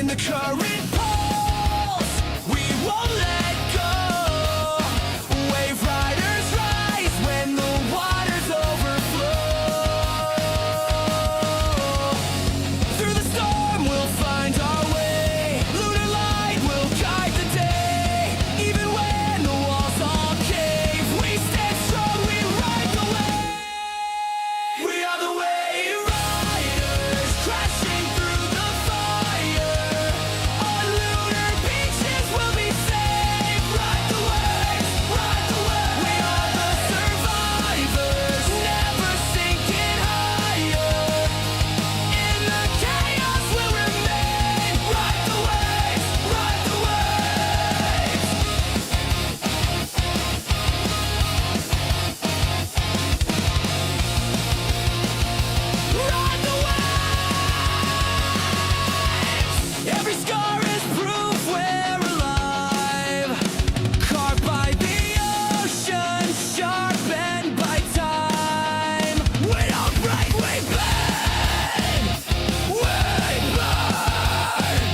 when the current pulls, we won't let go. Wave riders rise when the waters overflow. Through the storm we'll find our way. Lunar light will guide the day. Even when the walls all cave, we stand strong, we ride the wave. We are the wave riders, crashing through the fire. On lunar beaches we'll be safe. Ride the wave, ride the wave. We are the survivors, never sinking higher. In the chaos we'll remain. Ride the waves, ride the waves. Ride the waves. Every scar is proof we're alive. Carved by the ocean, sharpened by time. We don't break, we bend. We burn.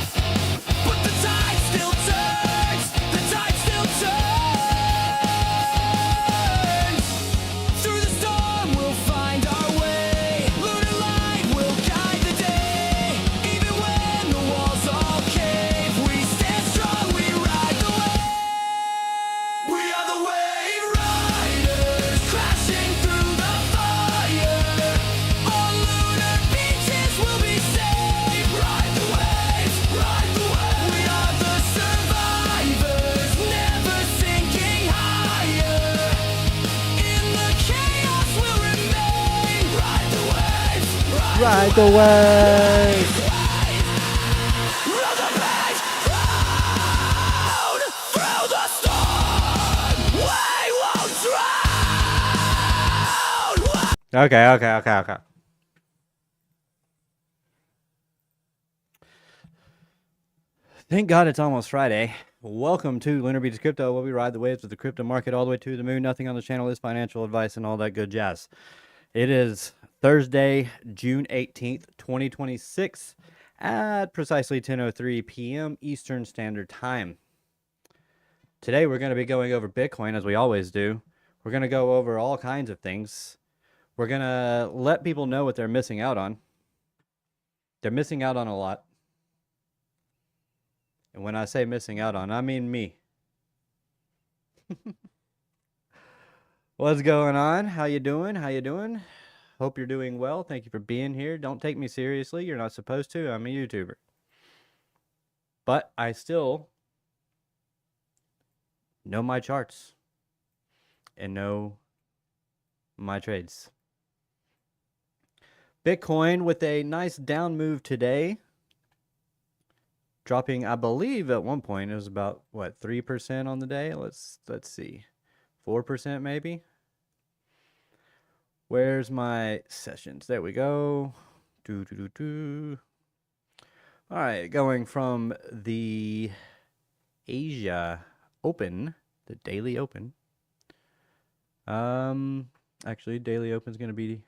But the tide still turns. The tide still turns. Through the storm we'll find our way. Lunar light will guide the day. Even when the walls all cave, we stand strong, we ride the wave. We are the wave riders, crashing through the fire. On lunar beaches we'll be safe. Ride the waves, ride the waves. We are the survivors, never sinking higher. In the chaos we'll remain. Ride the waves, Ride the wave. Ride the beach, proud through the storm. We won't drown. Okay. Thank God it's almost Friday. Welcome to Lunar Beaches Crypto, where we ride the waves of the crypto market all the way to the moon. Nothing on the channel is financial advice and all that good jazz. It is Thursday, June 18th, 2026 at precisely 10:03 p.m. Eastern Standard Time. Today we're going to be going over Bitcoin as we always do. We're going to go over all kinds of things. We're going to let people know what they're missing out on. They're missing out on a lot. And when I say missing out on, I mean me. What's going on? How you doing? How you doing? Hope you're doing well. Thank you for being here. Don't take me seriously. You're not supposed to. I'm a YouTuber. But I still know my charts and know my trades. Bitcoin with a nice down move today. Dropping, I believe at one point it was about what, 3% on the day. Let's see. 4% maybe. Where's my sessions? There we go. All right, going from the Asia Open, the daily open. Actually, daily open is going to be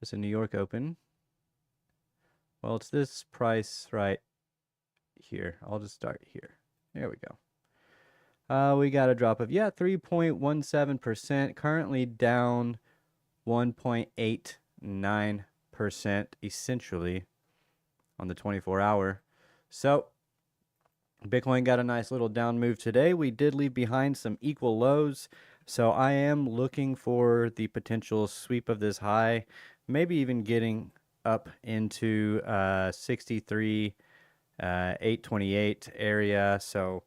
it's a New York Open. Well, it's this price right here. I'll just start here. There we go. We got a drop of 3.17%, currently down 1.89% essentially on the 24-hour. So Bitcoin got a nice little down move today. We did leave behind some equal lows, so I am looking for the potential sweep of this high, maybe even getting up into 63,828 area. So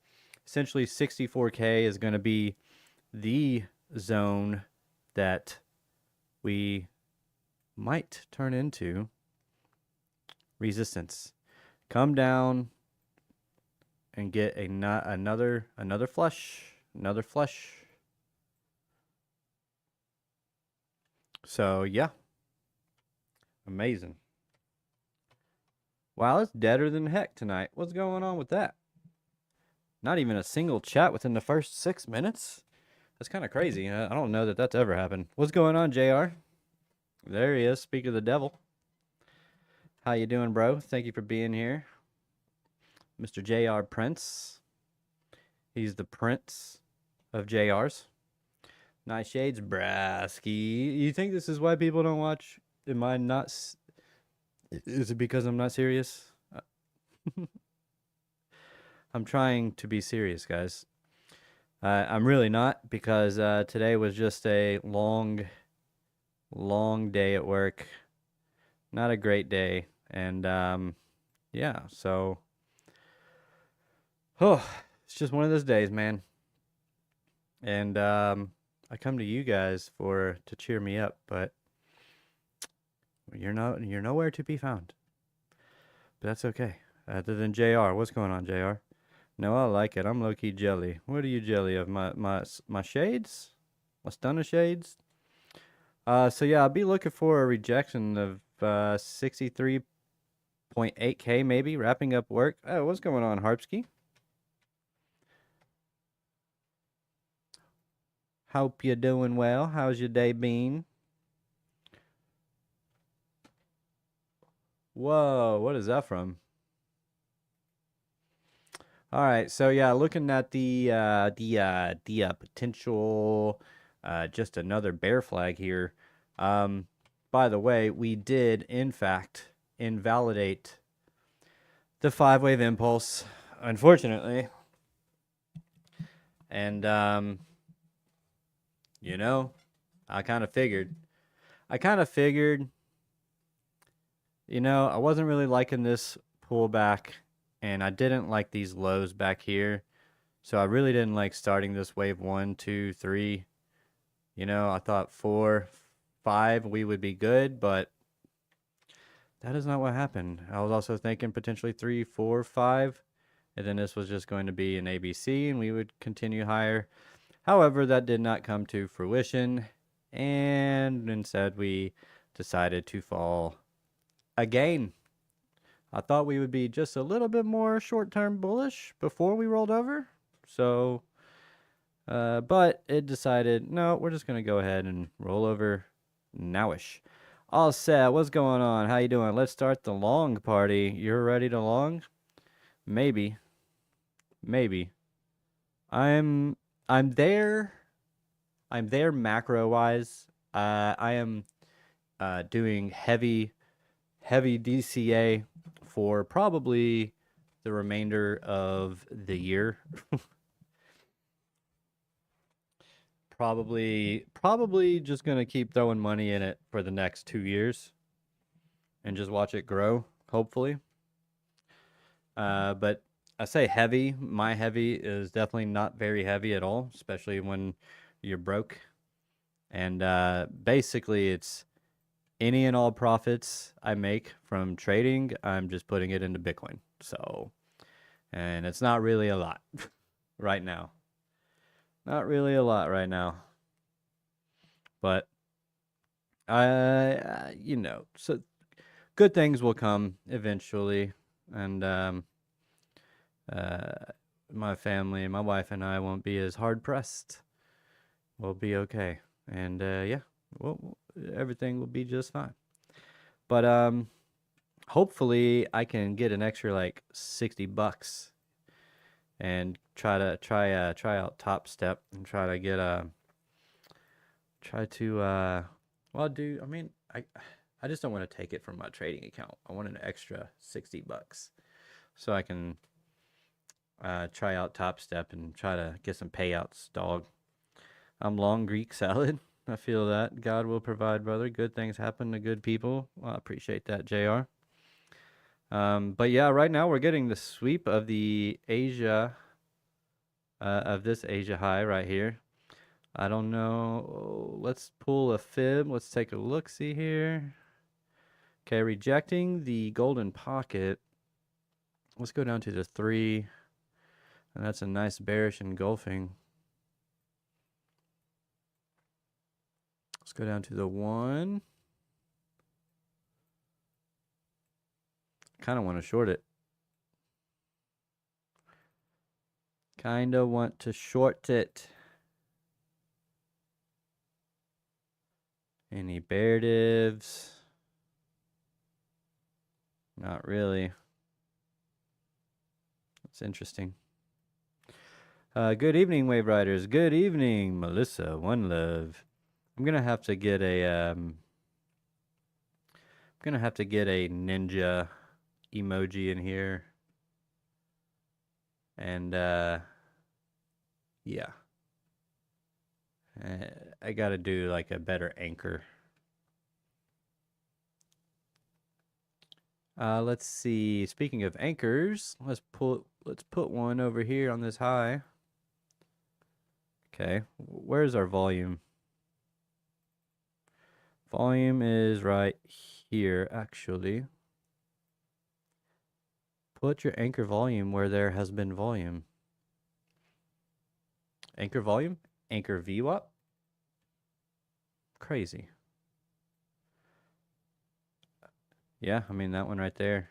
essentially 64K is going to be the zone that we might turn into resistance. Come down and get another flush. So yeah, amazing. Wow, it's deader than heck tonight. What's going on with that? Not even a single chat within the first 6 minutes. That's kind of crazy. I don't know that that's ever happened. What's going on, JR? There he is. Speak of the devil. How you doing, bro? Thank you for being here. Mr. JR Prince. He's the prince of JRs. Nice shades, Brasky. You think this is why people don't watch? Am I not? Is it because I'm not serious? I'm trying to be serious, guys. I'm really not, because today was just a long day at work. Not a great day. And yeah, so it's just one of those days, man. And I come to you guys to cheer me up, but you're nowhere to be found. But that's okay. Other than JR, what's going on, JR? No, I like it. I'm low key jelly. What are you jelly of? My shades? My stunner shades? So yeah, I'll be looking for a rejection of 63.8K maybe, wrapping up work. Oh, what's going on, Harpsky? Hope you're doing well. How's your day been? Whoa, what is that from? All right, so yeah, looking at the potential, just another bear flag here. By the way, we did in fact invalidate the 5-wave impulse, unfortunately, and you know, I kind of figured, I wasn't really liking this pullback, and I didn't like these lows back here. So I really didn't like starting this wave 1, 2, 3. I thought 4, 5 we would be good, but that is not what happened. I was also thinking potentially 3, 4, 5, and then this was just going to be an ABC and we would continue higher. However, that did not come to fruition, and instead we decided to fall again. I thought we would be just a little bit more short-term bullish before we rolled over. So, but it decided, no, we're just going to go ahead and roll over nowish. All set. What's going on? How you doing? Let's start the long party. You're ready to long? Maybe. Maybe. I'm there. I'm there macro-wise. I am doing heavy DCA for probably the remainder of the year. Probably just gonna keep throwing money in it for the next 2 years and just watch it grow, hopefully. But I say heavy. My heavy is definitely not very heavy at all, especially when you're broke. And basically, it's any and all profits I make from trading, I'm just putting it into Bitcoin. So, and it's not really a lot right now. Not really a lot right now. But so good things will come eventually, and my family, my wife and I won't be as hard pressed. We'll be okay, and yeah, well, everything will be just fine. But hopefully I can get an extra like $60 and try out Top Step and try to get well, dude, I mean, I just don't want to take it from my trading account. I want an extra $60 so I can try out Top Step and try to get some payouts, dog. I'm long Greek salad. I feel that. God will provide, brother. Good things happen to good people. Well, I appreciate that, JR. But yeah, right now we're getting the sweep of the Asia, of this Asia high right here. I don't know. Let's pull a fib. Let's take a look. See here. Okay, rejecting the golden pocket. Let's go down to the 3. And that's a nice bearish engulfing. Let's go down to the 1. Kind of want to short it. Kind of want to short it. Any bear divs? Not really. It's interesting. Good evening, Wave Riders. Good evening, Melissa. One love. I'm gonna have to get a ninja emoji in here. And yeah. I gotta do like a better anchor. Let's see. Speaking of anchors, let's put one over here on this high. Okay, where's our volume? Volume is right here, actually. Put your anchor volume where there has been volume. Anchor volume? Anchor VWAP? Crazy. Yeah, I mean, that one right there.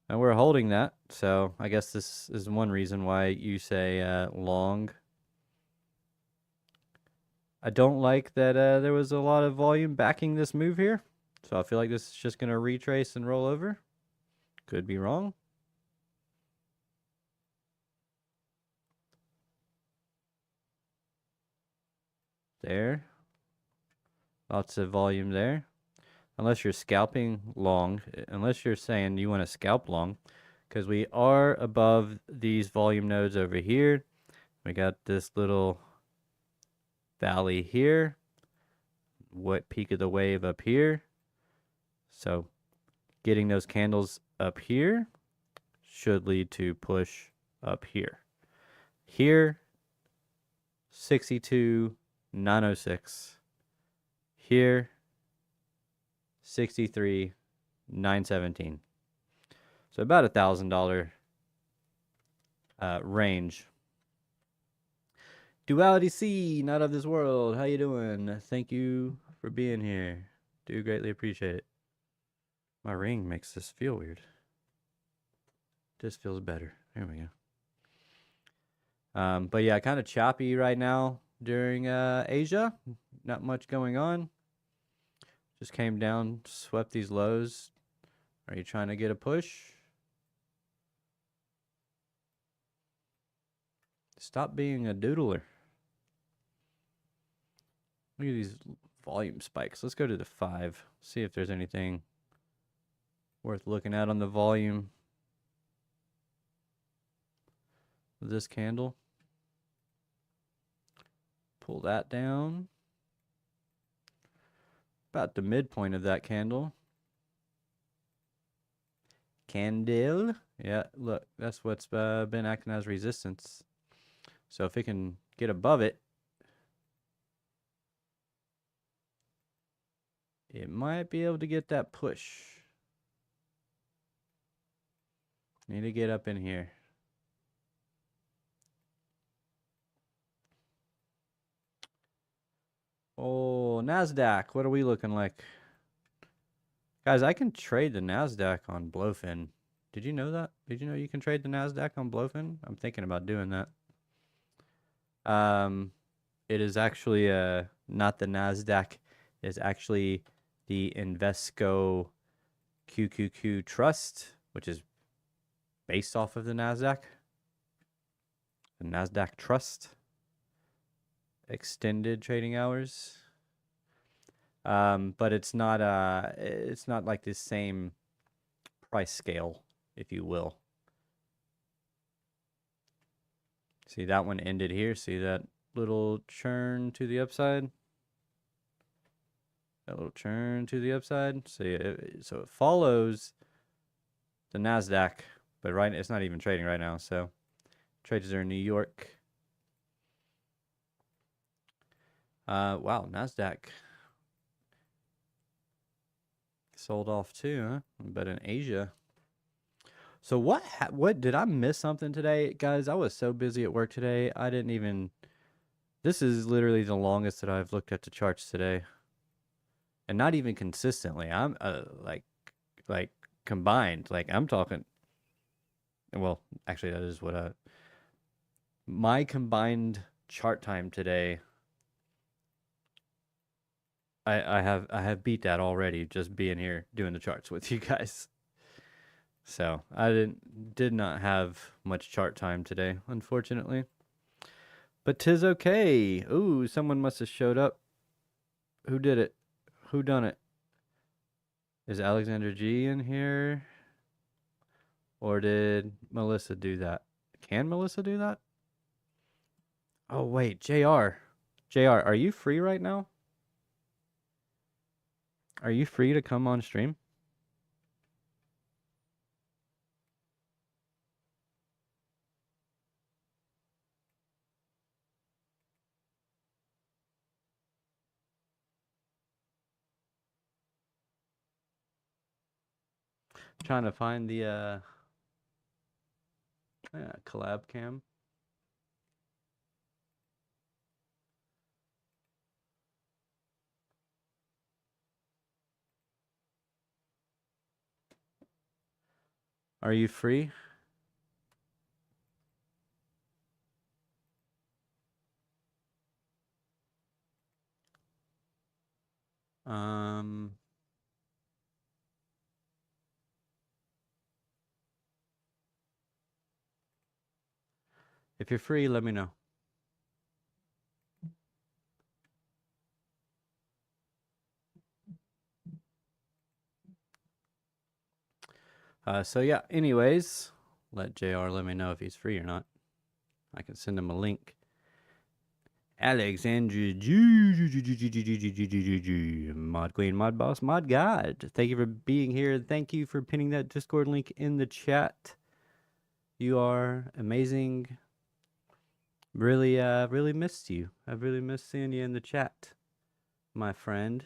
And we're holding that, so I guess this is one reason why you say long. I don't like that there was a lot of volume backing this move here, so I feel like this is just going to retrace and roll over. Could be wrong. There. Lots of volume there. Unless you're scalping long, unless you're saying you want to scalp long, because we are above these volume nodes over here. We got this little valley here. What peak of the wave up here. So getting those candles up here should lead to push up here. Here, 62,906. Here, 63,917. So about $1,000 range. Duality C, not of this world. How you doing? Thank you for being here. Do greatly appreciate it. My ring makes this feel weird. This feels better. There we go. But yeah, kind of choppy right now during Asia. Not much going on. Just came down, swept these lows. Are you trying to get a push? Stop being a doodler. Look at these volume spikes. Let's go to the 5. See if there's anything worth looking at on the volume. This candle. Pull that down. About the midpoint of that candle. Candle. Yeah, look, that's what's been acting as resistance. So if it can get above it, it might be able to get that push. Need to get up in here. Oh, NASDAQ. What are we looking like? Guys, I can trade the NASDAQ on Blowfin. Did you know that? Did you know you can trade the NASDAQ on Blowfin? I'm thinking about doing that. It is actually not the NASDAQ. It's actually the Invesco QQQ Trust, which is based off of the NASDAQ. The NASDAQ Trust. Extended trading hours. But it's not like the same price scale, if you will. See, that one ended here. See that little churn to the upside? That little churn to the upside. See, so it follows the NASDAQ, but it's not even trading right now. So trades are in New York. Wow, NASDAQ sold off too, huh? But in Asia. So what did I miss something today, guys? I was so busy at work today. I didn't even. This is literally the longest that I've looked at the charts today, and not even consistently. I'm like combined. Like I'm talking. Well, actually, that is what my combined chart time today. I have beat that already just being here doing the charts with you guys. So I did not have much chart time today, unfortunately. But 'tis okay. Ooh, someone must have showed up. Who did it? Who done it? Is Alexander G in here? Or did Melissa do that? Can Melissa do that? Oh, wait, JR. JR, are you free right now? Are you free to come on stream? Trying to find the collab cam. Are you free? Um, if you're free, let me know. So yeah, anyways, let JR let me know if he's free or not. I can send him a link. Alexandra Mod Queen, Mod Boss, Mod God. Thank you for being here. Thank you for pinning that Discord link in the chat. You are amazing. Really missed you. I've really missed seeing you in the chat, my friend.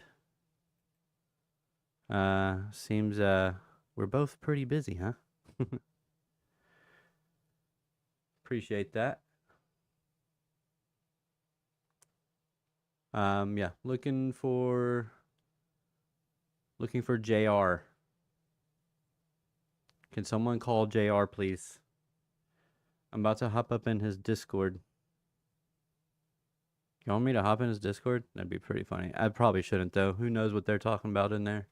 Seems we're both pretty busy, huh? Appreciate that. Yeah, looking for JR. Can someone call JR, please? I'm about to hop up in his Discord. You want me to hop in his Discord? That'd be pretty funny. I probably shouldn't, though. Who knows what they're talking about in there?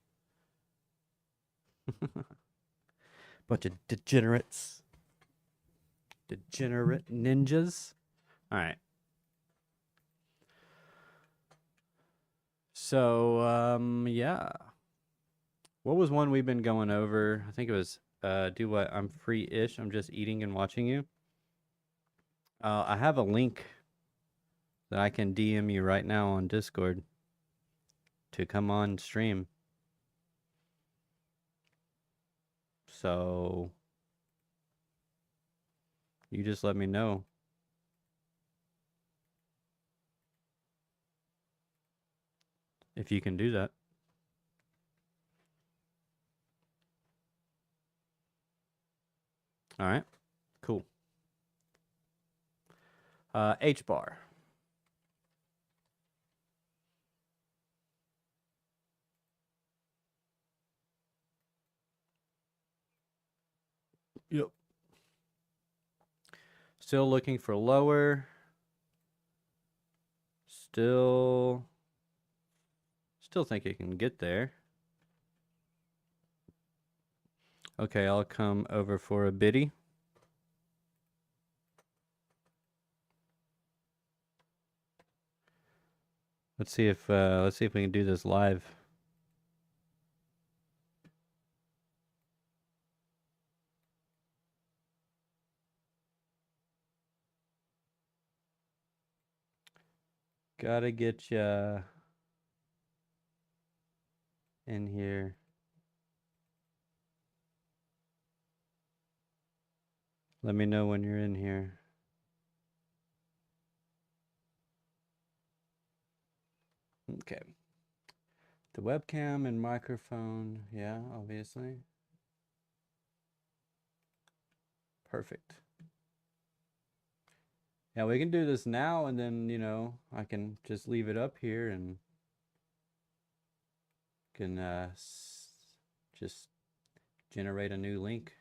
Bunch of degenerates. Degenerate ninjas. All right. So, yeah. What was one we've been going over? I think it was do what? I'm free-ish. I'm just eating and watching you. I have a link that I can DM you right now on Discord to come on stream. So you just let me know if you can do that. All right, cool. H bar. Yep. Still looking for lower. Still think it can get there. Okay, I'll come over for a biddy. Let's see if we can do this live. Gotta get ya in here. Let me know when you're in here. Okay. The webcam and microphone, yeah, obviously. Perfect. Yeah, we can do this now, and then, you know, I can just leave it up here and can just generate a new link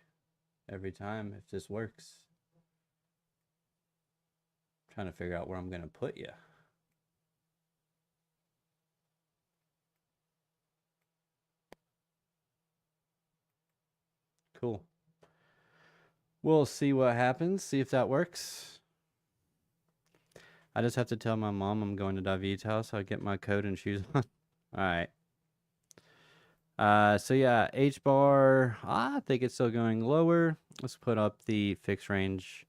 every time if this works. I'm trying to figure out where I'm going to put you. Cool. We'll see what happens, see if that works. I just have to tell my mom I'm going to David's house. So I get my coat and shoes on. All right. So yeah, H bar, I think it's still going lower. Let's put up the fixed range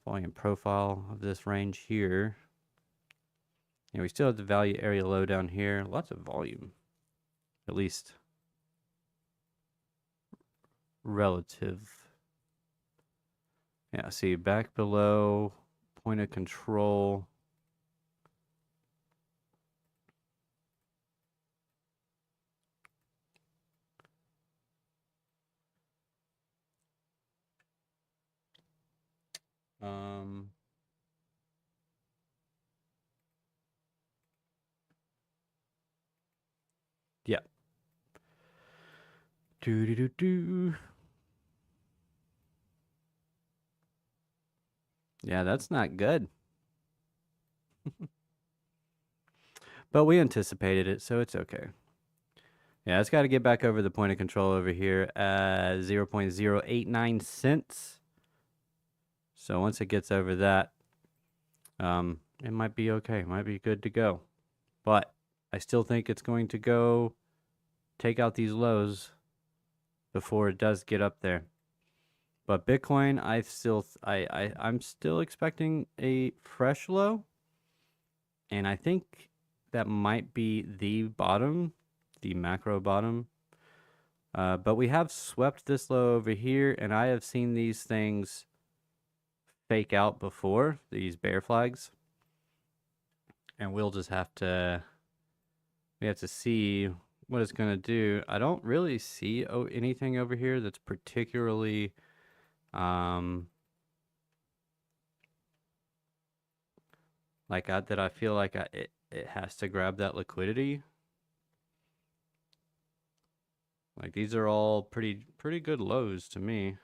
volume profile of this range here. And we still have the value area low down here. Lots of volume, at least relative. Yeah, see back below, point of control. Yeah. Do. Yeah, that's not good. But we anticipated it, so it's okay. Yeah, it's got to get back over the point of control over here at 0.089 cents. So once it gets over that, it might be okay. Might be good to go. But I still think it's going to go take out these lows before it does get up there. But Bitcoin, I'm still expecting a fresh low. And I think that might be the bottom, the macro bottom. But we have swept this low over here, and I have seen these things fake out before, these bear flags. And we'll just have to, we have to see what it's going to do. I don't really see anything over here that's particularly that I feel like it has to grab that liquidity. Like these are all pretty good lows to me.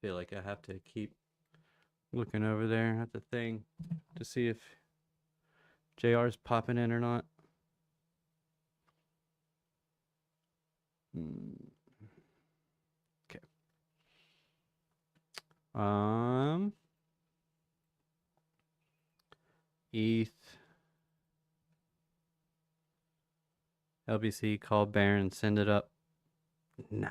Feel like I have to keep looking over there at the thing to see if JR's popping in or not. Okay. ETH. LBC, call Baron, send it up. Nah.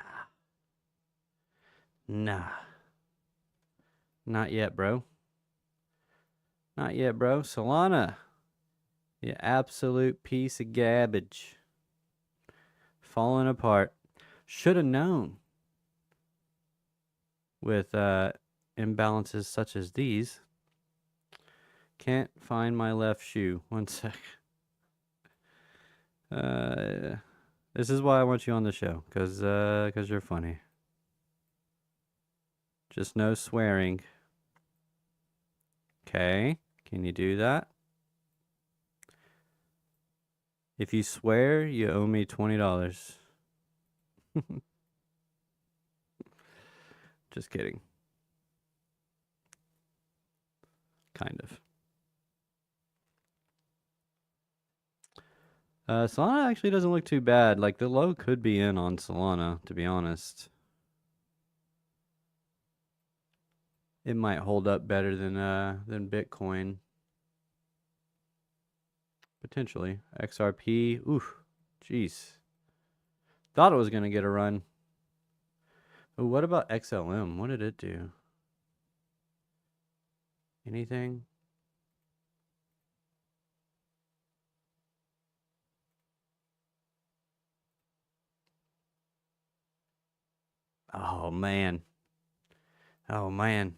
Not yet, bro. Not yet, bro. Solana. You absolute piece of garbage. Falling apart. Should have known. With imbalances such as these. Can't find my left shoe. One sec. This is why I want you on the show, cause you're funny. Just no swearing. Okay, can you do that? If you swear, you owe me $20. Just kidding. Kind of. Solana actually doesn't look too bad. Like the low could be in on Solana, to be honest. It might hold up better than Bitcoin. Potentially. XRP. Oof. Jeez. Thought it was gonna get a run. Ooh, what about XLM? What did it do? Anything? Oh man. Oh man.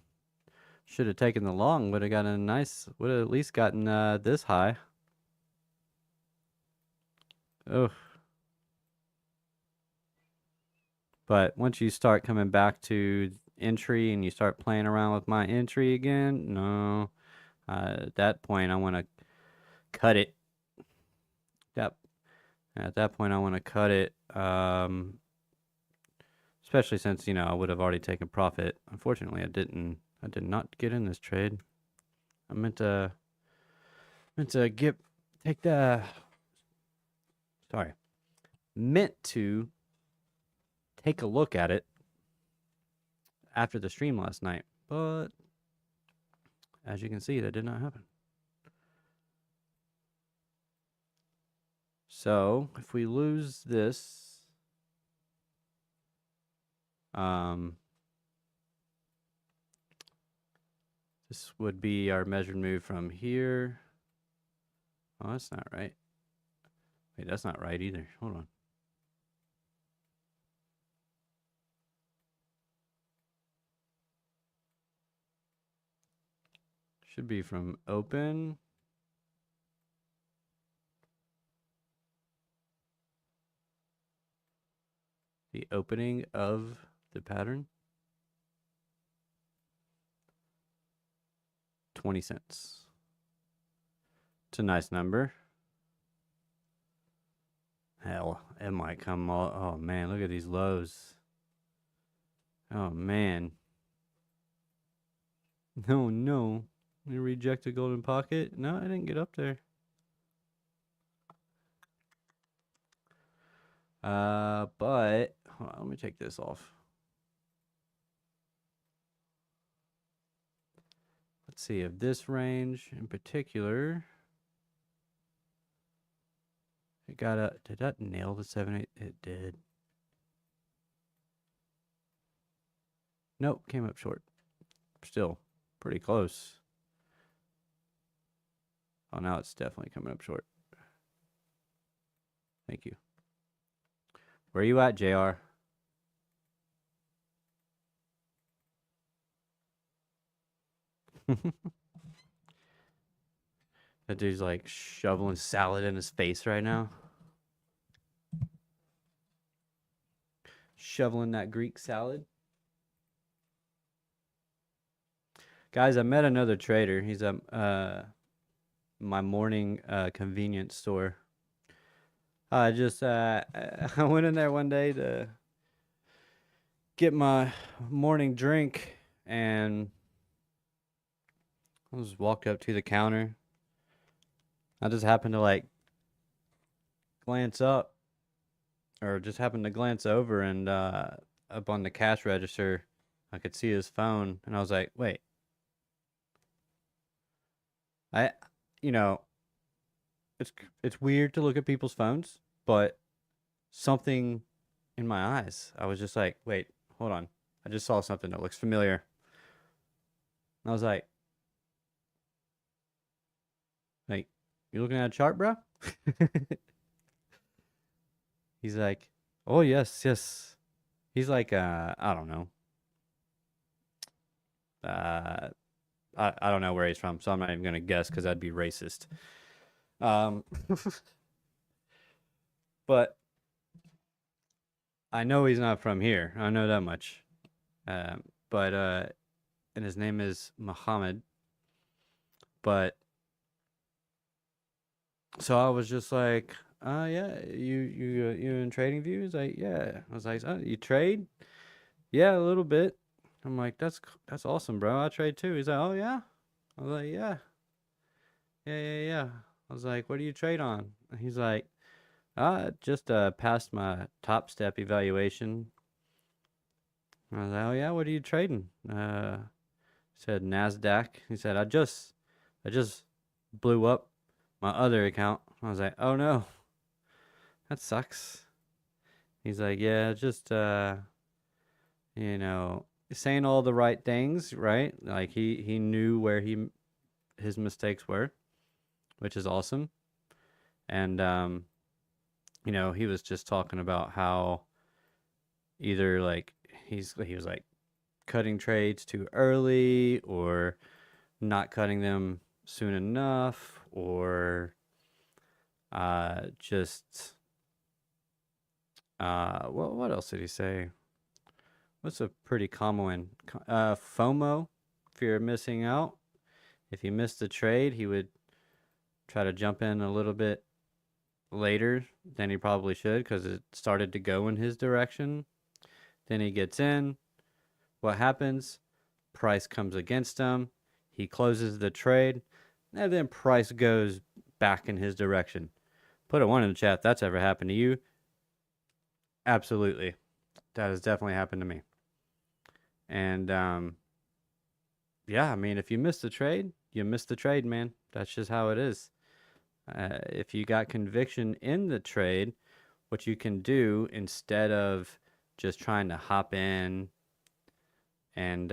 Should have taken the long. Would have gotten a nice. Would have at least gotten this high. Oh. But once you start coming back to entry and you start playing around with my entry again, no. At that point, I want to cut it. At that point, I want to cut it. Especially since, I would have already taken profit. Unfortunately, I didn't. I did not get in this trade. I meant to take the sorry, meant to take a look at it after the stream last night, but as you can see, that did not happen. So if we lose this, this would be our measured move from here. Oh, that's not right. Wait, that's not right either. Hold on. Should be from open. The opening of the pattern. 20 cents. It's a nice number. Hell, it might come all. Oh man, look at these lows. Oh man. No, no. You reject the golden pocket? No, I didn't get up there. But hold on, let me take this off. Let's see if this range in particular. It got a. Did that nail the 7-8? It did. Nope, came up short. Still pretty close. Oh, now it's definitely coming up short. Thank you. Where are you at, JR? That dude's like shoveling salad in his face right now. Shoveling that Greek salad. Guys, I met another trader. He's at my morning convenience store. I just I went in there one day to get my morning drink, and I just walked up to the counter. I just happened to like glance up, or just happened to glance over, and up on the cash register, I could see his phone, and I was like, wait. You know, it's weird to look at people's phones, but something in my eyes, I was just like, wait, hold on. I just saw something that looks familiar. And I was like, you looking at a chart, bro? He's like, oh, yes, yes. He's like, I don't know. I don't know where he's from, so I'm not even going to guess because that'd be racist. But I know he's not from here. I know that much. And his name is Muhammad. But so I was just like, yeah, you in trading view? He's like, yeah. I was like, oh, you trade? Yeah, a little bit. I'm like, that's awesome, bro. I trade too. He's like, oh yeah. I was like, yeah. Yeah. I was like, what do you trade on? And he's like, just passed my top step evaluation. I was like, oh yeah, what are you trading? Said NASDAQ. He said, I just blew up my other account. I was like, oh no, that sucks. He's like, yeah, just saying all the right things, right? Like he knew where his mistakes were, which is awesome. And he was just talking about how either like he was like cutting trades too early, or not cutting them soon enough, or what else did he say? What's a pretty common one? FOMO, fear of missing out. If he missed the trade, he would try to jump in a little bit later than he probably should because it started to go in his direction. Then he gets in. What happens? Price comes against him. He closes the trade, and then price goes back in his direction. Put a 1 in the chat if that's ever happened to you. Absolutely. That has definitely happened to me. And yeah, I mean, if you miss the trade, you miss the trade, man. That's just how it is. If you got conviction in the trade, what you can do instead of just trying to hop in and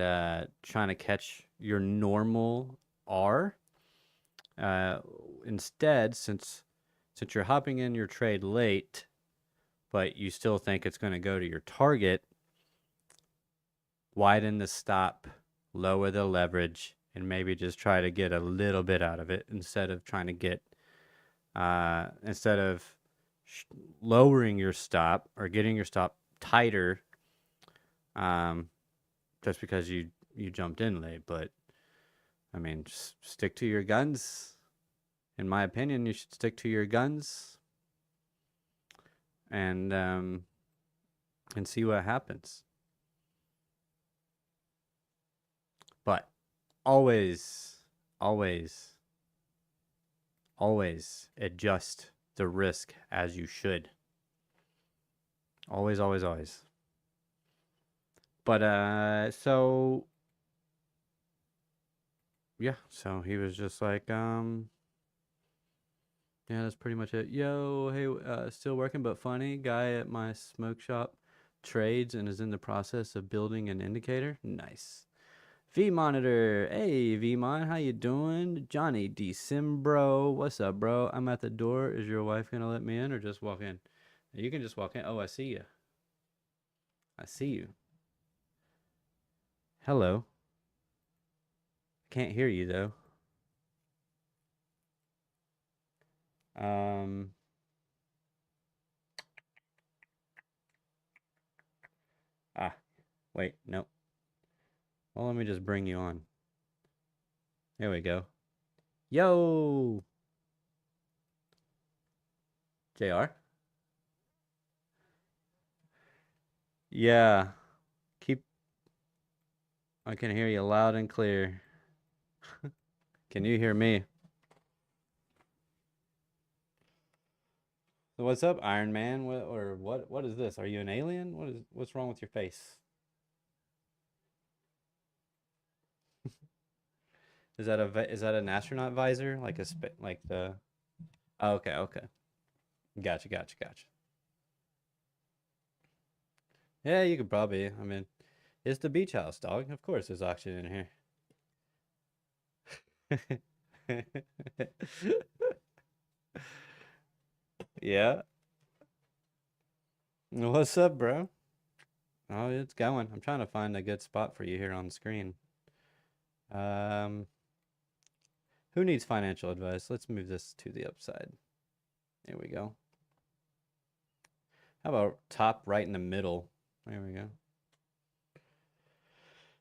trying to catch your normal R, instead, since you're hopping in your trade late, but you still think it's going to go to your target, widen the stop, lower the leverage, and maybe just try to get a little bit out of it instead of trying to get, instead of lowering your stop or getting your stop tighter, just because you jumped in late. But I mean, just stick to your guns. In my opinion, you should stick to your guns and see what happens. But always, always, always adjust the risk as you should. Always, always, always. But so yeah, so he was just like, yeah, that's pretty much it. Yo, hey, still working but funny. Guy at my smoke shop trades and is in the process of building an indicator. Nice. V Monitor, hey V-Mon, how you doing? Johnny Decembro, what's up, bro? I'm at the door. Is your wife gonna let me in or just walk in? You can just walk in. Oh, I see you. I see you. Hello. Can't hear you though. Um. Wait, no. Well, let me just bring you on. There we go. Yo, JR. Yeah. Keep. I can hear you loud and clear. Can you hear me? So what's up, Iron Man? What is this? Are you an alien? What's wrong with your face? Is that an astronaut visor? Like like the oh, okay, okay. Gotcha, gotcha, gotcha. Yeah, you could probably. I mean, it's the beach house, dog. Of course there's oxygen in here. Yeah. What's up, bro? Oh, it's going. I'm trying to find a good spot for you here on the screen. Um, who needs financial advice? Let's move this to the upside. There we go. How about top right in the middle? There we go.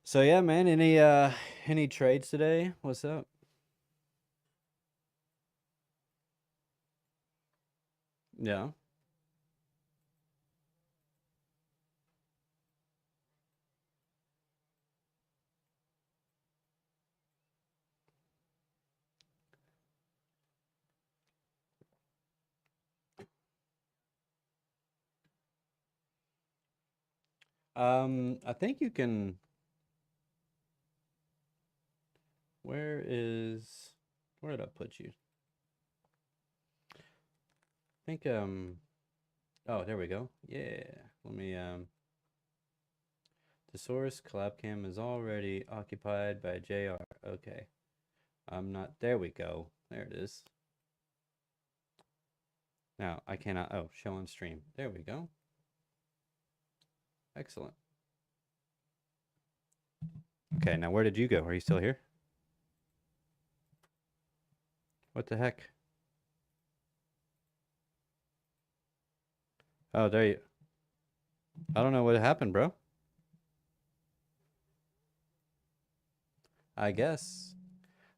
So yeah, man, any trades today? What's up? Yeah. I think you can. Where did I put you? I think oh, there we go. Yeah. Let me the source collab cam is already occupied by JR. Okay. I'm not there we go. There it is. Now I cannot show on stream. There we go. Excellent. Okay, now where did you go? Are you still here? What the heck? Oh, there you. I don't know what happened, bro. I guess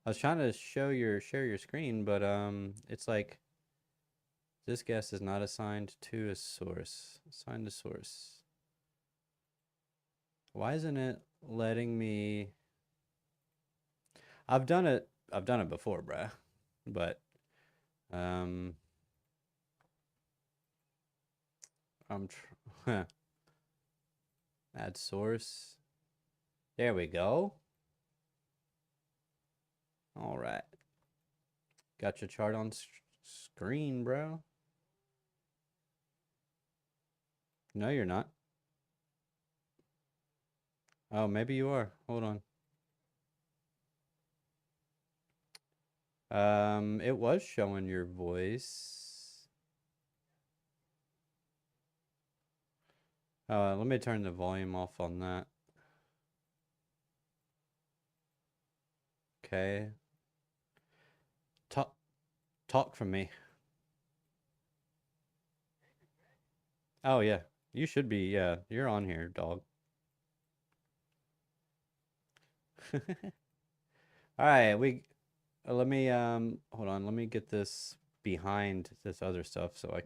I was trying to share your screen, but it's like this guest is not assigned to a source. Assigned to source. Why isn't it letting me? I've done it before, bruh. But I'm add source. There we go. All right. Got your chart on screen, bro. No, you're not. Oh, maybe you are. Hold on. It was showing your voice. Let me turn the volume off on that. Okay. Talk from me. Oh yeah, you should be. Yeah, you're on here, dog. All right, let me hold on. Let me get this behind this other stuff so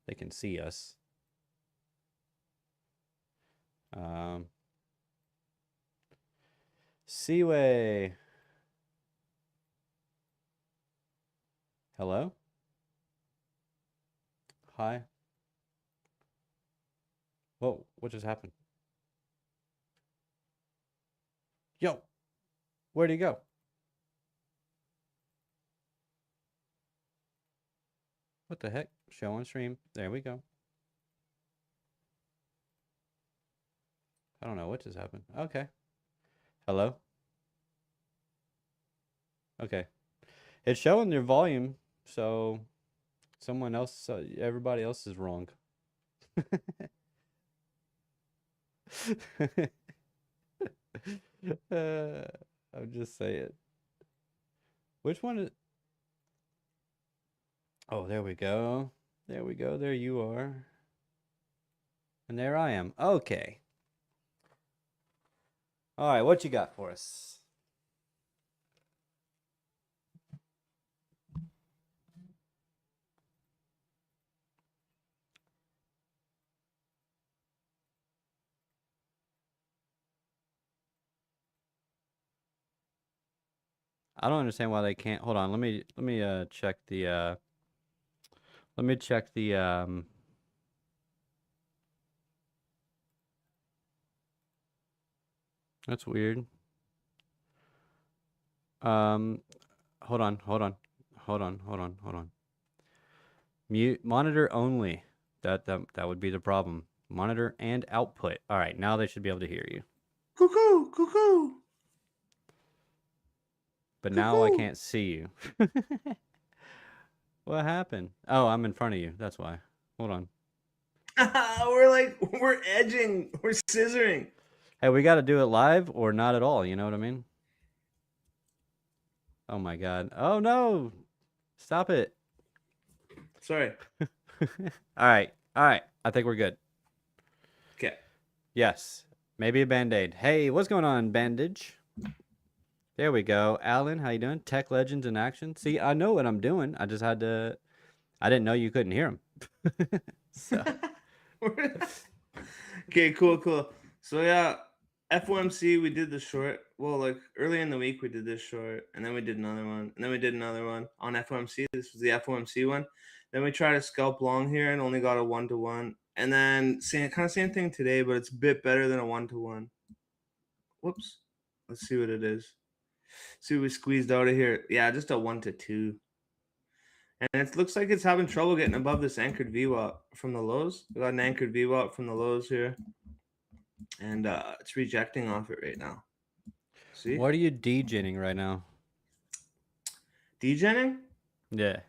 they can see us. Seaway. Hello? Hi. Whoa, what just happened? Yo, where'd he go? What the heck? Show on stream. There we go. I don't know what just happened. Okay. Hello? Okay. It's showing your volume, so someone else, everybody else is wrong. I'll just say it. Which one is... Oh, there we go. There we go. There you are. And there I am. Okay. All right, what you got for us? I don't understand why they can't. Hold on. Let me check the let me check the that's weird. Hold on. Mute monitor only. That would be the problem. Monitor and output. All right, now they should be able to hear you. Cuckoo, cuckoo. But now I can't see you. What happened? Oh, I'm in front of you. That's why. Hold on. we're edging. We're scissoring. Hey, we got to do it live or not at all. You know what I mean? Oh my God. Oh no. Stop it. Sorry. All right. I think we're good. Okay. Yes. Maybe a Band-Aid. Hey, what's going on, Bandage? There we go. Alan, how you doing? Tech Legends in action. See, I know what I'm doing. I just had to... I didn't know you couldn't hear him. So. Okay, cool. So yeah, FOMC, we did the short. Well, like early in the week, we did this short, and then we did another one, and then we did another one on FOMC. This was the FOMC one. Then we tried to scalp long here and only got a 1-to-1. And then same thing today, but it's a bit better than a 1-to-1. Whoops. Let's see what it is. See what we squeezed out of here. Yeah, just a 1-to-2. And it looks like it's having trouble getting above this anchored VWAP from the lows. We got an anchored VWAP from the lows here. And it's rejecting off it right now. See? What are you degenning right now? Degenning? Yeah.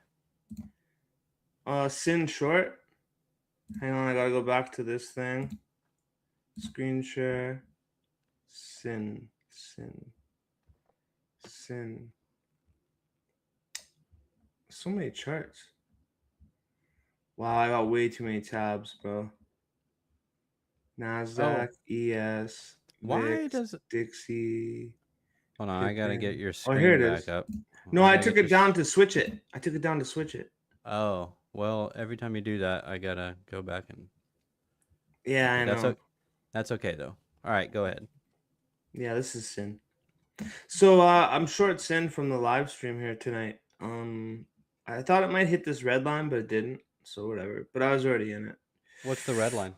Sin short. Hang on, I gotta go back to this thing. Screen share. Sin. So many charts. Wow, I got way too many tabs, bro. NASDAQ, ES, Why VIX, does it... Dixie. Hold on, I gotta get your screen here it back is. up. No, I took it down to switch it. Oh, well, every time you do that, I gotta go back and... Yeah, I know. That's okay, though. All right, go ahead. Yeah, this is Sin. So I'm short Sin from the live stream here tonight. I thought it might hit this red line, but it didn't. So whatever. But I was already in it. What's the red line?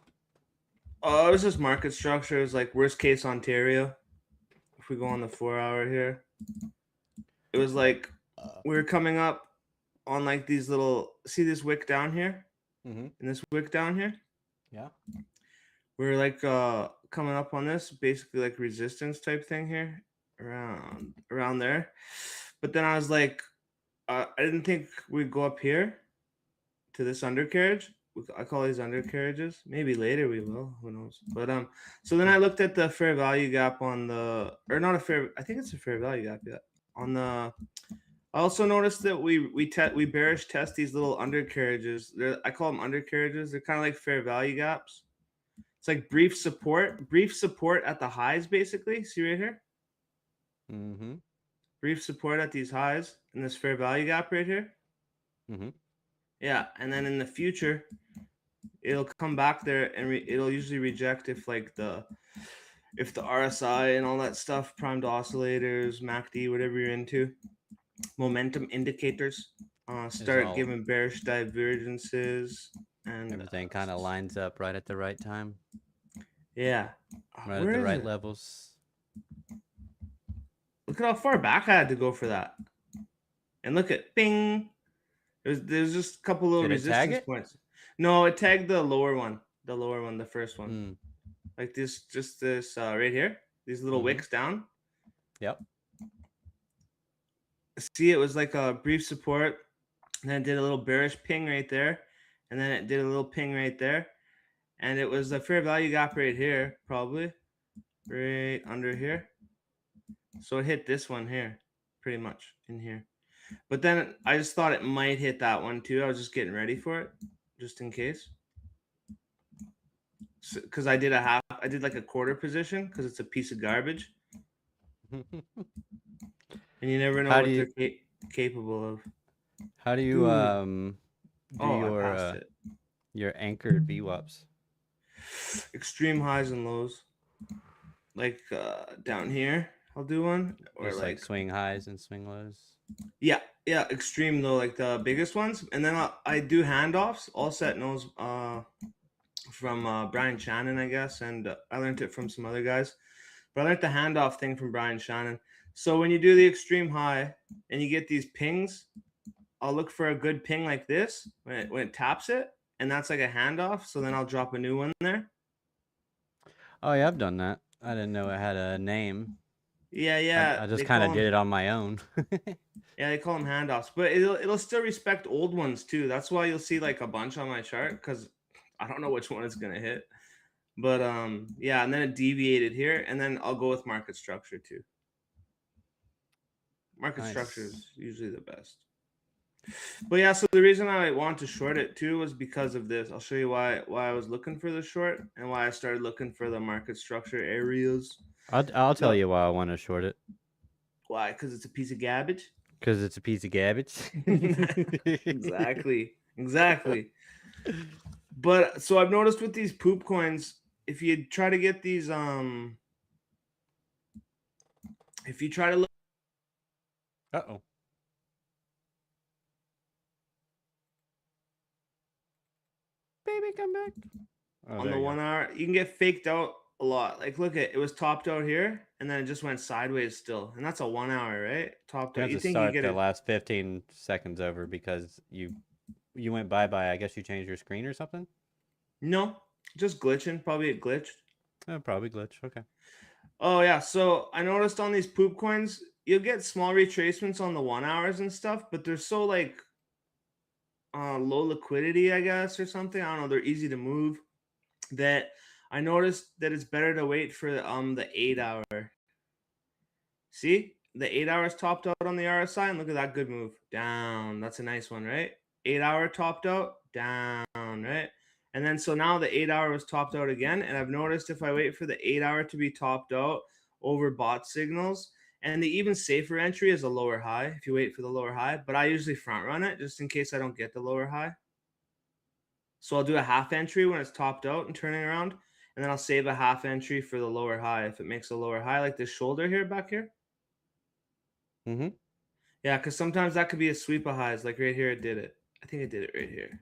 Oh, it was just market structure. It was like worst case Ontario. If we go on the 4-hour here, it was like we were coming up on like these little. See this wick down here, Mm-hmm. and this wick down here. Yeah. We were like coming up on this, basically like resistance type thing here, around there. But then I was like, I didn't think we'd go up here to this undercarriage. I call these undercarriages. Maybe later we will. Who knows? But so then I looked at the fair value gap on the, or not a fair. I think it's a fair value gap. Yeah. On the, I also noticed that we bearish test these little undercarriages. I call them undercarriages. They're kind of like fair value gaps. It's like brief support at the highs, basically. See right here. Mm-hmm. Brief support at these highs in this fair value gap right here. Mm-hmm. Yeah, and then in the future, it'll come back there and it'll usually reject if the RSI and all that stuff, primed oscillators, MACD, whatever you're into, momentum indicators, start all- giving bearish divergences and Everything kind of lines up right at the right time, yeah, right where at the is right it? levels. Look at how far back I had to go for that, and look at bing. There's just a couple little Did it tag resistance it? points. No, it tagged the lower one, the first one. Mm. Like this, just this right here, these little Mhm. wicks down. Yep. See, it was like a brief support, and then it did a little bearish ping right there, and then it did a little ping right there, and it was a fair value gap right here, probably right under here. So it hit this one here, pretty much in here. But then I just thought it might hit that one too. I was just getting ready for it, just in case. Because I did like a quarter position because it's a piece of garbage, and you never know How what do you they're capable of. how do you Dude. do Oh, I passed it. your anchored VWAPs? Extreme highs and lows, like down here. I'll do one, or Just like swing highs and swing lows. yeah, extreme though, like the biggest ones, and then I do handoffs. All set knows from Brian Shannon, I guess, and I learned it from some other guys. But I learned the handoff thing from Brian Shannon. So when you do the extreme high and you get these pings, I'll look for a good ping like this when it taps it, and that's like a handoff. So then I'll drop a new one there. Oh yeah, I've done that. I didn't know it had a name. Yeah. I just They kind call of did them, it on my own. yeah, they call them handoffs, but it'll still respect old ones too. That's why you'll see like a bunch on my chart because I don't know which one it's gonna hit. But yeah, and then it deviated here, and then I'll go with market structure too. Market structure Nice. is usually the best. But yeah, so the reason I want to short it too was because of this. I'll show you why I was looking for the short and why I started looking for the market structure areas. I'll tell you why I want to short it. Why? Because it's a piece of garbage. Because it's a piece of garbage. Exactly. But so I've noticed with these poop coins, if you try to get these if you try to look Uh-oh. Baby, come back. Oh, on there the you 1 go. hour, you can get faked out a lot. Like look at it was topped out here and then it just went sideways still. And that's a 1 hour, right? Topped You out. have You to think you start get the it. last 15 seconds over because you went bye-bye. I guess you changed your screen or something? No, just glitching. Probably it glitched. Oh, probably glitch. Okay. Oh yeah, so I noticed on these poop coins, you'll get small retracements on the 1 hours and stuff, but they're so like low liquidity, I guess, or something. I don't know. They're easy to move. That I noticed that it's better to wait for the 8 hour. See, the 8 hours topped out on the RSI, and look at that good move down. That's a nice one, right? 8 hour topped out down, right? And then so now the 8 hour was topped out again, and I've noticed if I wait for the 8 hour to be topped out over bot signals, and the even safer entry is a lower high if you wait for the lower high, but I usually front run it just in case I don't get the lower high. So I'll do a half entry when it's topped out and turning around, and then I'll save a half entry for the lower high if it makes a lower high, like this shoulder here back here. Mm-hmm. Yeah, because sometimes that could be a sweep of highs. Like right here, it did it. I think it did it right here.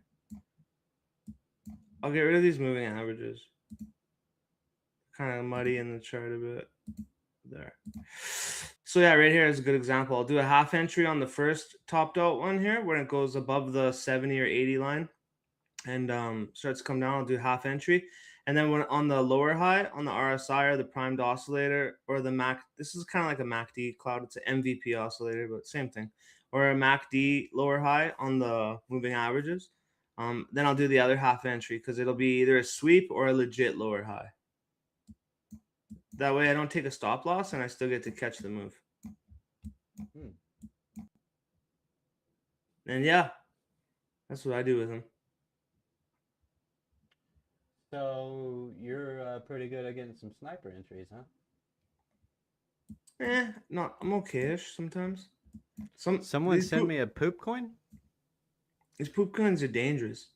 I'll get rid of these moving averages. Kind of muddy in the chart a bit. There. So yeah, right here is a good example. I'll do a half entry on the first topped out one here when it goes above the 70 or 80 line and starts to come down. I'll do half entry. And then when on the lower high on the RSI or the primed oscillator or the MAC, this is kind of like a MACD cloud. It's an MVP oscillator, but same thing. Or a MACD lower high on the moving averages. Then I'll do the other half entry because it'll be either a sweep or a legit lower high. That way I don't take a stop loss and I still get to catch the move. And yeah, that's what I do with them. So you're pretty good at getting some sniper entries, huh? No, I'm okay-ish sometimes. Someone sent me a poop coin. These poop coins are dangerous.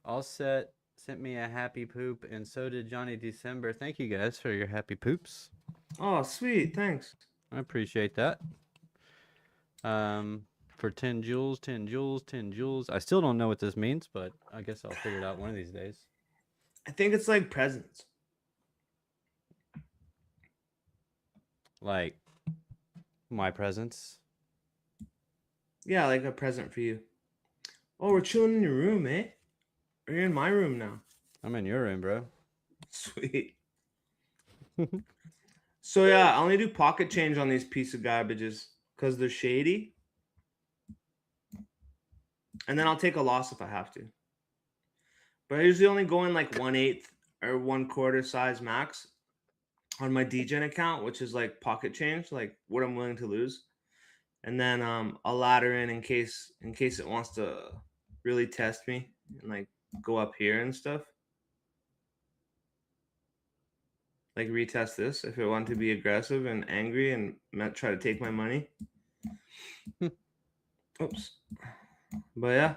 All set sent me a happy poop, and so did Johnny December. Thank you guys for your happy poops. Oh, sweet, thanks. I appreciate that. For 10 joules, 10 joules, 10 joules. I still don't know what this means, but I guess I'll figure it out one of these days. I think it's like presents. Like my presents. Yeah, like a present for you. Oh, we're chilling in your room, eh? You're in my room now. I'm in your room, bro. Sweet. So yeah, I only do pocket change on these piece of garbages because they're shady. And then I'll take a loss if I have to. But I usually only go in like 1/8 or 1/4 size max on my DGen account, which is like pocket change, like what I'm willing to lose. And then I'll ladder in case it wants to really test me and like go up here and stuff. Like retest this if it want to be aggressive and angry and try to take my money. Oops. But yeah,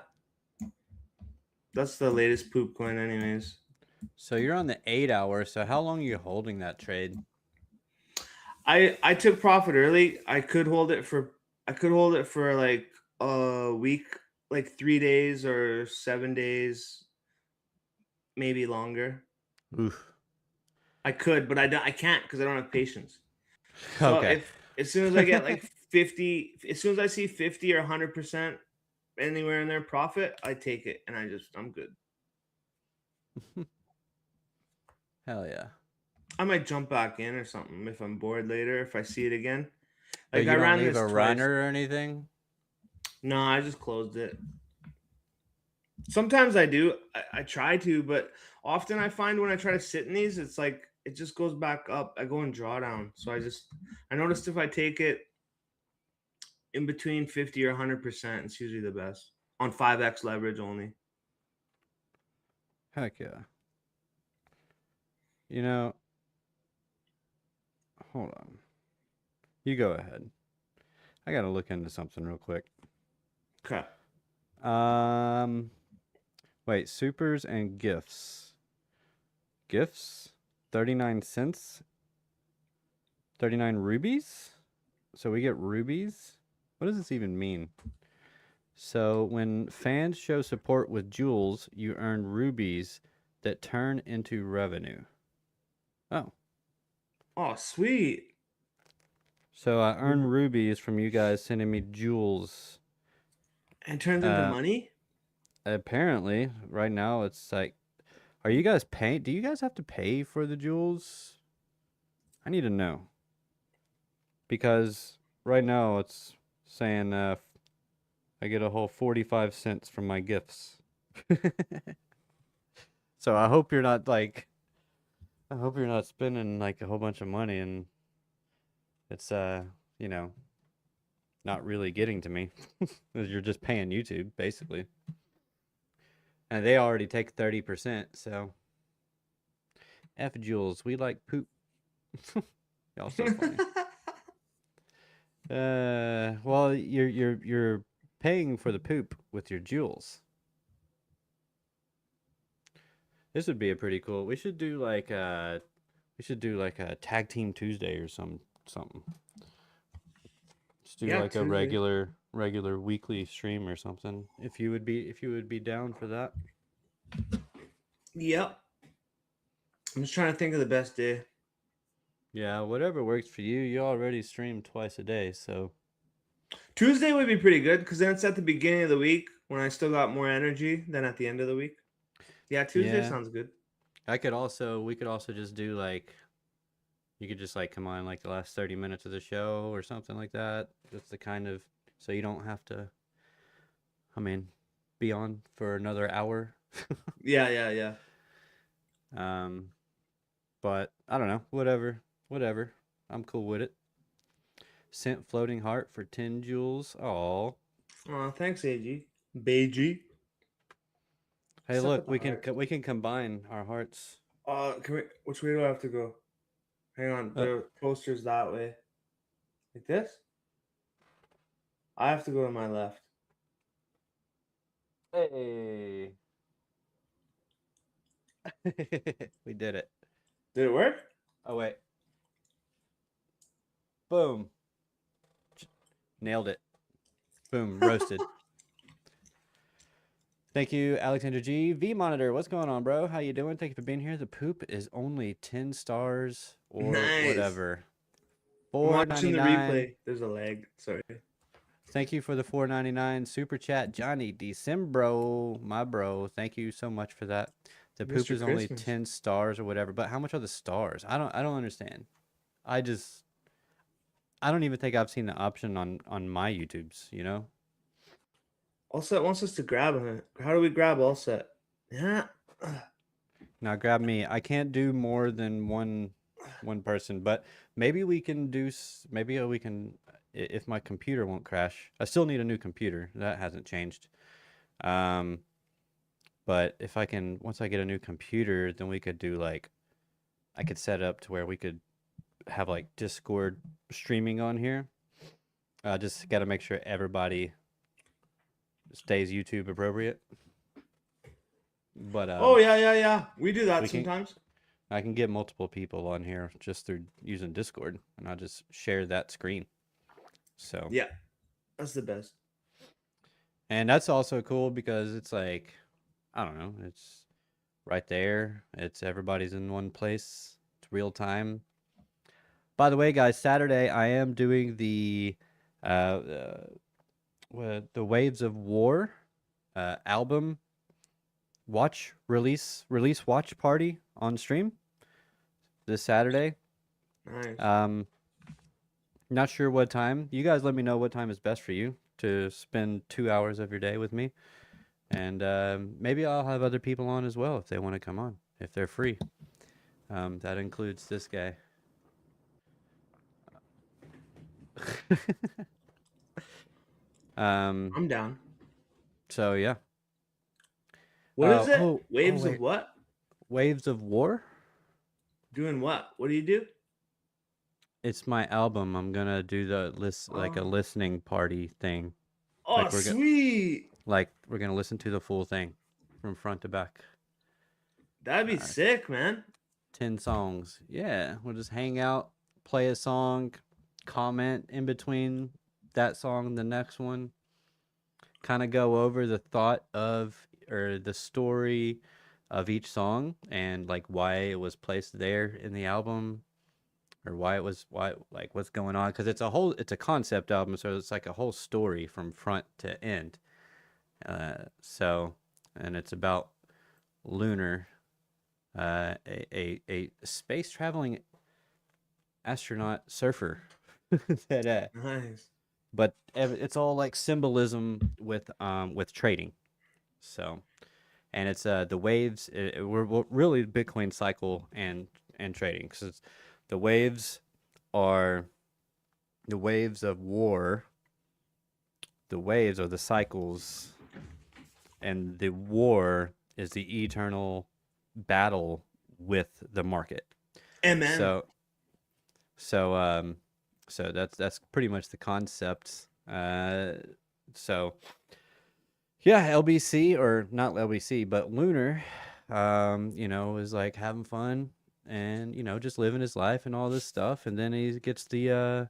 that's the latest poop coin anyways. So you're on the 8 hour. So how long are you holding that trade? I took profit early. I could hold it for like a week, like 3 days or 7 days, maybe longer. Oof. I could, but I can't because I don't have patience. So Okay. if as soon as I get like 50, as soon as I see 50 or 100% anywhere in their profit, I take it and I'm good. Hell yeah. I might jump back in or something if I'm bored later, if I see it again. Like Like you I don't ran leave this a twice. runner or anything? No, I just closed it. Sometimes I do. I try to, but often I find when I try to sit in these, it's like it just goes back up. I go in drawdown. So I noticed if I take it in between 50 or 100%, it's usually the best on 5x leverage only. Heck yeah. You know, hold on. You go ahead. I gotta look into something real quick. Okay. Wait, supers and gifts. Gifts? 39 cents? 39 rubies? So we get rubies? What does this even mean? So when fans show support with jewels, you earn rubies that turn into revenue. Oh. Oh, sweet. So I earn rubies from you guys sending me jewels. And turns into money? Apparently, right now it's like, are you guys paying? Do you guys have to pay for the jewels? I need to know. Because right now it's saying I get a whole 45 cents from my gifts. So I hope you're not like, I hope you're not spending like a whole bunch of money and it's, you know, not really getting to me. You're just paying YouTube, basically. And they already take 30%, so F Jules, we like poop. Y'all so funny. Well, you're paying for the poop with your jewels. This would be a pretty cool. We should do like a tag team Tuesday or something. Just do like a Tuesday. regular regular weekly stream or something. If you would be down for that. Yep. I'm just trying to think of the best day. Yeah, whatever works for you. You already stream twice a day, so Tuesday would be pretty good because then it's at the beginning of the week when I still got more energy than at the end of the week. Yeah, Tuesday yeah. sounds good. We could also just do like, you could just like come on like the last 30 minutes of the show or something like that. That's the kind of, so you don't have to, I mean, be on for another hour. Yeah. But I don't know, whatever. I'm cool with it. Sent floating heart for 10 jewels. Oh. Oh, thanks, AG. Beiji. Hey, Suck look, at the heart. we can combine our hearts. Which way do I have to go? Hang on, Uh, the poster's that way. Like this? I have to go to my left. Hey. We did it. Did it work? Oh wait. Boom. Nailed it. Boom, roasted. Thank you, Alexander G. V Monitor, what's going on, bro? How you doing? Thank you for being here. The poop is only 10 stars or Nice. whatever. I'm watching the $4.99. replay. There's a lag. Sorry. Thank you for the $4.99 super chat, Johnny Decembro, my bro. Thank you so much for that. The poop Mr. is only Christmas. 10 stars or whatever, but how much are the stars? I don't understand. I don't even think I've seen the option on my YouTubes, you know? Allset wants us to grab him. How do we grab Allset? Yeah. Now grab me. I can't do more than one person, but maybe we can maybe we can, if my computer won't crash. I still need a new computer. That hasn't changed. But if I can, once I get a new computer, then we could do like, I could set up to where we could have like Discord streaming on here. Just got to make sure everybody stays YouTube appropriate. But Oh yeah. We do that we can- sometimes. I can get multiple people on here just through using Discord, and I'll just share that screen. So Yeah. That's the best. and that's also cool because it's like, I don't know, it's right there. It's everybody's in one place. It's real time. By the way, guys, Saturday I am doing the Waves of War album release watch party on stream this Saturday. Nice. Not sure what time. You guys let me know what time is best for you to spend 2 hours of your day with me. And maybe I'll have other people on as well if they want to come on, if they're free. That includes this guy. I'm down. So yeah. What is it? oh, Waves wait. of what? Waves of War? Doing what? What do you do? It's my album. I'm gonna do the like a Oh. listening party thing. Oh, Like sweet. Like we're gonna listen to the full thing from front to back. That'd be sick, man. 10 songs. Yeah, we'll just hang out, play a song, comment in between that song and the next one. Kind of go over the thought of or the story of each song and like why it was placed there in the album or why like what's going on, because it's a concept album, so it's like a whole story from front to end. And it's about Lunar, a space traveling astronaut surfer that Nice. but it's all like symbolism with trading. So, and it's the waves. We're really Bitcoin cycle and trading, because the waves are the waves of war. The waves are the cycles, and the war is the eternal battle with the market. Amen. So that's pretty much the concept. So yeah, LBC, or not LBC, but Lunar, is like having fun and just living his life and all this stuff, and then he gets the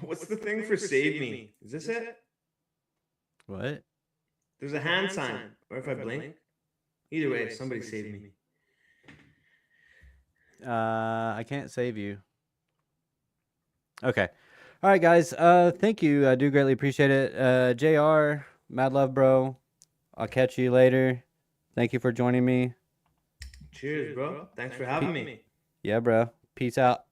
What's the thing for save me? Is this it? What? There's a hand sign. Or if I blink. Either way, somebody save me. I can't save you. Okay. All right, guys. Thank you. I do greatly appreciate it. JR, mad love, bro. I'll catch you later. Thank you for joining me. Cheers, bro. Thanks for having me. Yeah, bro. Peace out.